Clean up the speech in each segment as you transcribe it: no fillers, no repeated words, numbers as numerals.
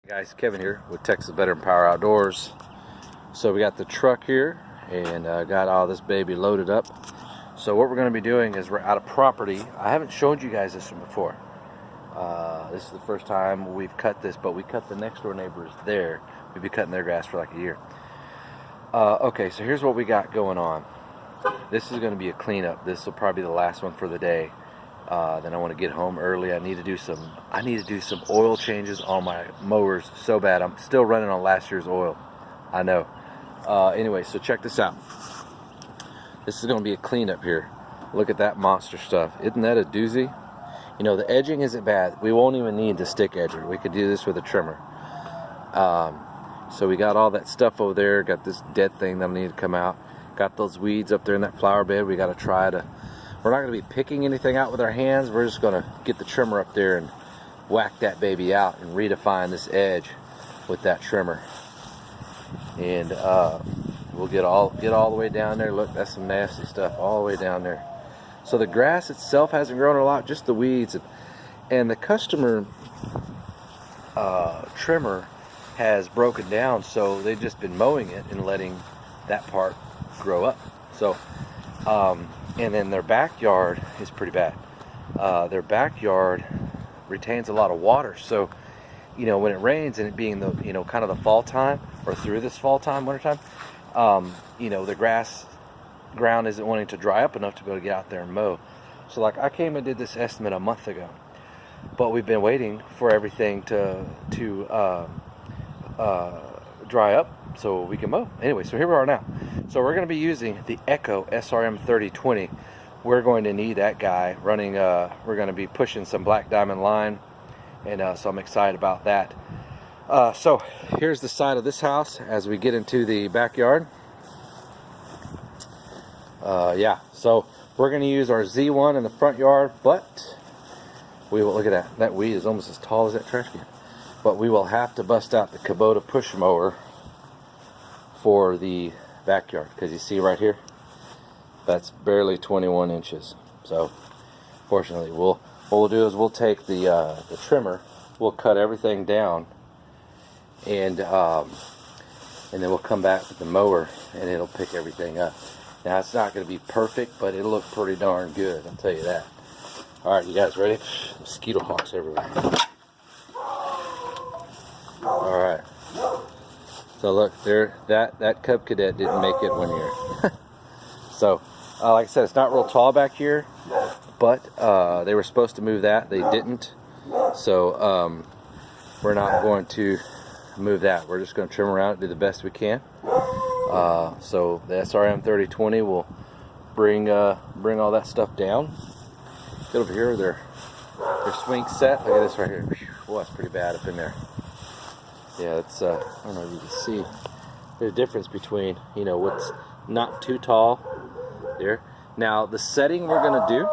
Guys, Kevin here with Texas Veteran Power Outdoors. So we got the truck here and got all this baby loaded up. So what we're going to be doing is we're out of property. I haven't showed you guys this one before. This is the first time we've cut this, but we cut the next door neighbors there. We've been cutting their grass for like a year. Okay, so here's what we got going on. This is going to be a cleanup. This will probably be the last one for the day. Then I want to get home early. I need to do some oil changes on my mowers so bad. I'm still running on last year's oil. I know. Anyway, so check this out. This is going to be a cleanup here. Look at that monster stuff. Isn't that a doozy? You know, the edging isn't bad. We won't even need the stick edger. We could do this with a trimmer. So we got all that stuff over there. Got this dead thing that I need to come out. Got those weeds up there in that flower bed. We got to try to... We're not going to be picking anything out with our hands. We're just going to get the trimmer up there and whack that baby out and redefine this edge with that trimmer. And we'll get all the way down there. Look, that's some nasty stuff all the way down there. So the grass itself hasn't grown a lot, just the weeds. And the customer trimmer has broken down, so they've just been mowing it and letting that part grow up. So and then their backyard is pretty bad. Their backyard retains a lot of water, so you know, when it rains and it being the, you know, kind of the fall time or through this fall time, winter time, you know, the ground isn't wanting to dry up enough to be able to get out there and mow. So like, I came and did this estimate a month ago, but we've been waiting for everything to dry up so we can mow. Anyway, so here we are now. So we're going to be using the Echo SRM 3020. We're going to need that guy running. We're going to be pushing some black diamond line, and so I'm excited about that. So here's the side of this house as we get into the backyard. Yeah, so we're going to use our Z1 in the front yard, but we will, look at that. That weed is almost as tall as that trash can. But we will have to bust out the Kubota push mower for the backyard, because you see right here, that's barely 21 inches. So fortunately, what we'll do is we'll take the trimmer, we'll cut everything down, and then we'll come back with the mower and it'll pick everything up. Now it's not going to be perfect, but it'll look pretty darn good, I'll tell you that. Alright, you guys ready? Mosquito hawks everywhere. Alright. So look, there, that Cub Cadet didn't make it 1 year. So, like I said, it's not real tall back here, but they were supposed to move that. They didn't. So, we're not going to move that. We're just going to trim around it, do the best we can. So the SRM 3020 will bring all that stuff down. Get over here, their swing set. Look at this right here. Boy, that's pretty bad up in there. Yeah, it's I don't know if you can see the difference between, you know, what's not too tall there. Now the setting we're going to do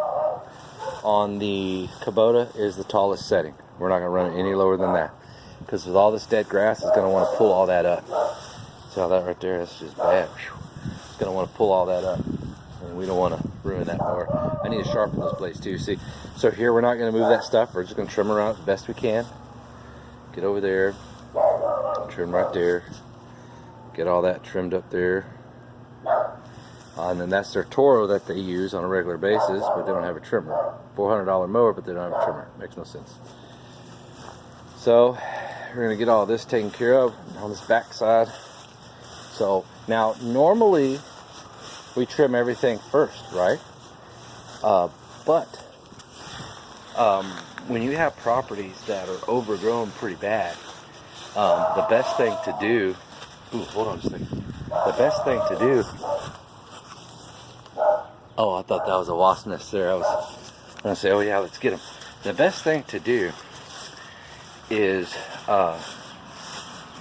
on the Kubota is the tallest setting. We're not going to run it any lower than that, because with all this dead grass, it's going to want to pull all that up. See how that right there? That's just bad. It's going to want to pull all that up, and we don't want to ruin that more. I need to sharpen those blades too. See, so here we're not going to move that stuff. We're just going to trim around it the best we can. Get over there, trim right there, get all that trimmed up there. And then that's their Toro that they use on a regular basis, but they don't have a trimmer. $400 mower, but they don't have a trimmer. Makes no sense. So we're going to get all this taken care of on this back side. So now normally we trim everything first, right? But when you have properties that are overgrown pretty bad, the best thing to do, hold on just a second. The best thing to do, oh, I thought that was a wasp nest there. I was going to say, oh yeah, let's get them. The best thing to do is,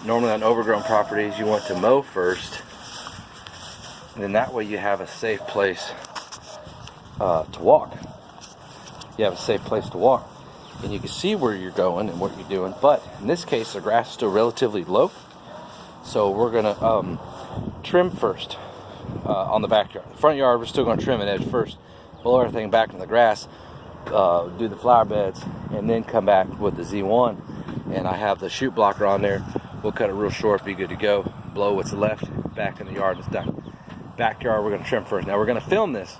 normally on overgrown properties, you want to mow first, and then that way you have a safe place to walk. You have a safe place to walk, and you can see where you're going and what you're doing. But in this case, the grass is still relatively low, so we're going to trim first on the backyard. The front yard, we're still going to trim an edge first, blow everything back in the grass, do the flower beds, and then come back with the Z1 and I have the chute blocker on there. We'll cut it real short, be good to go. Blow what's left, back in the yard, and it's done. Backyard, we're gonna trim first. Now we're gonna film this,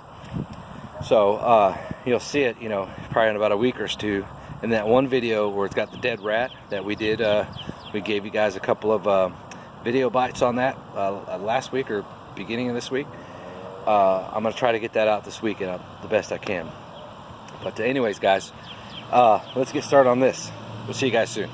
so you'll see it, you know, probably in about a week or two. In that one video where it's got the dead rat that we did, we gave you guys a couple of video bites on that last week or beginning of this week. I'm gonna try to get that out this weekend the best I can. But anyways, guys, let's get started on this. We'll see you guys soon.